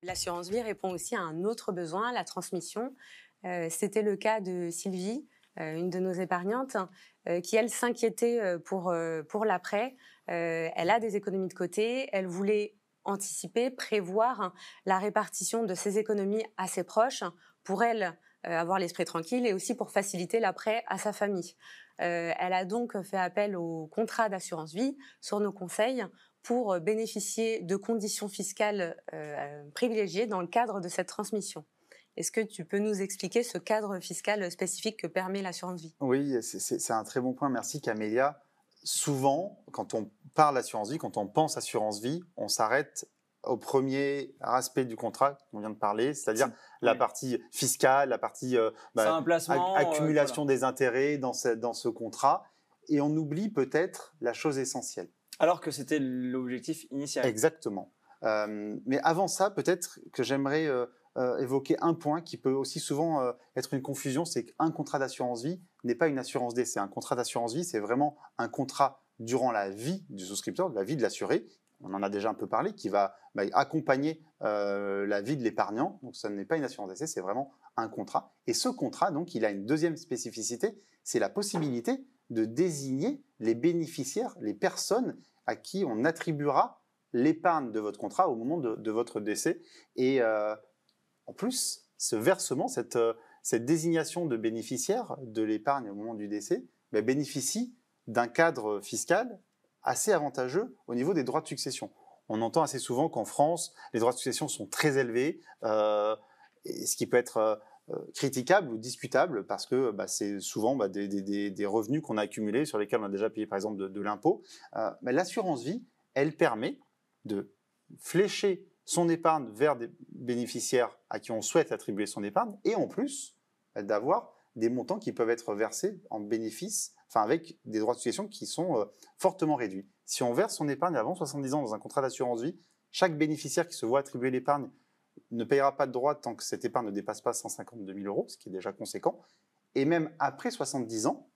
L'assurance vie répond aussi à un autre besoin, la transmission. C'était le cas de Sylvie, une de nos épargnantes, qui, elle, s'inquiétait pour l'après. Elle a des économies de côté, elle voulait anticiper, prévoir la répartition de ses économies à ses proches pour elle avoir l'esprit tranquille et aussi pour faciliter l'après à sa famille. Elle a donc fait appel au contrat d'assurance vie sur nos conseils pour bénéficier de conditions fiscales privilégiées dans le cadre de cette transmission. Est-ce que tu peux nous expliquer ce cadre fiscal spécifique que permet l'assurance vie? Oui, c'est un très bon point. Merci Camélia. Souvent, quand on parle assurance vie, quand on pense assurance vie, on s'arrête au premier aspect du contrat qu'on vient de parler, c'est-à-dire la partie fiscale, la partie un placement, accumulation voilà. des intérêts dans ce contrat, et on oublie peut-être la chose essentielle. Alors que c'était l'objectif initial. Exactement. Mais avant ça, peut-être que j'aimerais évoquer un point qui peut aussi souvent être une confusion, c'est qu'un contrat d'assurance vie n'est pas une assurance décès. Un contrat d'assurance vie, c'est vraiment un contrat durant la vie du souscripteur, de la vie de l'assuré. On en a déjà un peu parlé, qui va accompagner la vie de l'épargnant. Donc, ça n'est pas une assurance décès, c'est vraiment un contrat. Et ce contrat, donc, il a une deuxième spécificité, c'est la possibilité de désigner les bénéficiaires, les personnes à qui on attribuera l'épargne de votre contrat au moment de votre décès. Et en plus, ce versement, cette désignation de bénéficiaire de l'épargne au moment du décès bénéficie d'un cadre fiscal assez avantageux au niveau des droits de succession. On entend assez souvent qu'en France, les droits de succession sont très élevés, ce qui peut être critiquable ou discutable parce que c'est souvent des revenus qu'on a accumulés sur lesquels on a déjà payé par exemple de l'impôt. Mais l'assurance vie, elle permet de flécher son épargne vers des bénéficiaires à qui on souhaite attribuer son épargne et en plus d'avoir des montants qui peuvent être versés en bénéfice, avec des droits de succession qui sont fortement réduits. Si on verse son épargne avant 70 ans dans un contrat d'assurance vie, chaque bénéficiaire qui se voit attribuer l'épargne ne payera pas de droits tant que cette épargne ne dépasse pas 152 000 €, ce qui est déjà conséquent. Et même après 70 ans,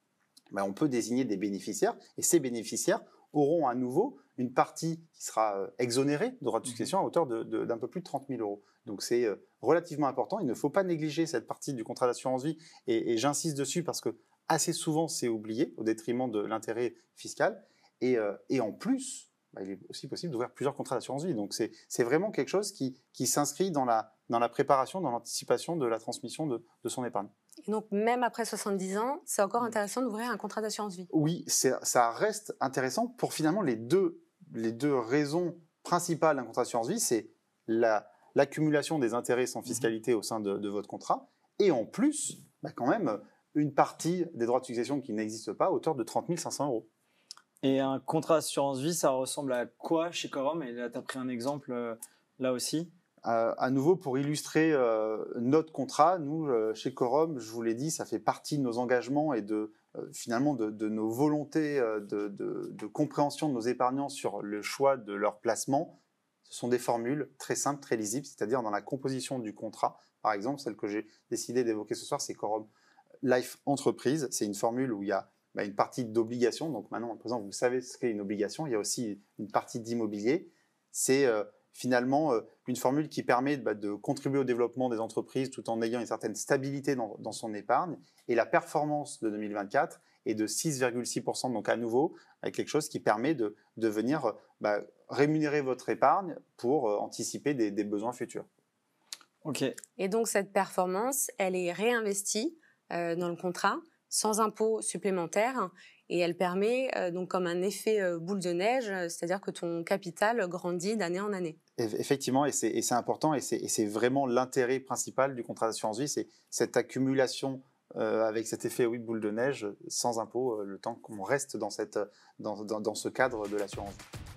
on peut désigner des bénéficiaires et ces bénéficiaires auront à nouveau une partie qui sera exonérée de droits de succession à hauteur d'un peu plus de 30 000 €. Donc c'est relativement important. Il ne faut pas négliger cette partie du contrat d'assurance vie et j'insiste dessus parce que assez souvent c'est oublié au détriment de l'intérêt fiscal. Et en plus, il est aussi possible d'ouvrir plusieurs contrats d'assurance vie. Donc c'est vraiment quelque chose qui s'inscrit dans la préparation, dans l'anticipation de la transmission de son épargne. Et donc, même après 70 ans, c'est encore intéressant d'ouvrir un contrat d'assurance vie? Oui, ça reste intéressant pour finalement les deux raisons principales d'un contrat d'assurance vie, c'est l'accumulation des intérêts sans fiscalité au sein de votre contrat et en plus, quand même, une partie des droits de succession qui n'existent pas à hauteur de 30 500 €. Et un contrat d'assurance vie, ça ressemble à quoi chez Corum? Et là, tu as pris un exemple là aussi. À nouveau, pour illustrer notre contrat, nous, chez Corum, je vous l'ai dit, ça fait partie de nos engagements et finalement de nos volontés de compréhension de nos épargnants sur le choix de leur placement. Ce sont des formules très simples, très lisibles, c'est-à-dire dans la composition du contrat. Par exemple, celle que j'ai décidé d'évoquer ce soir, c'est Corum Life Entreprise. C'est une formule où il y a une partie d'obligation. Donc maintenant, à présent, vous savez ce qu'est une obligation. Il y a aussi une partie d'immobilier. C'est finalement une formule qui permet de contribuer au développement des entreprises tout en ayant une certaine stabilité dans son épargne. Et la performance de 2024 est de 6,6%, donc à nouveau, avec quelque chose qui permet de venir rémunérer votre épargne pour anticiper des besoins futurs. Ok. Et donc, cette performance, elle est réinvestie dans le contrat, sans impôt supplémentaire, et elle permet donc comme un effet boule de neige, c'est-à-dire que ton capital grandit d'année en année. Effectivement, et c'est important, et c'est vraiment l'intérêt principal du contrat d'assurance vie, c'est cette accumulation avec cet effet boule de neige sans impôt, le temps qu'on reste dans ce cadre de l'assurance vie.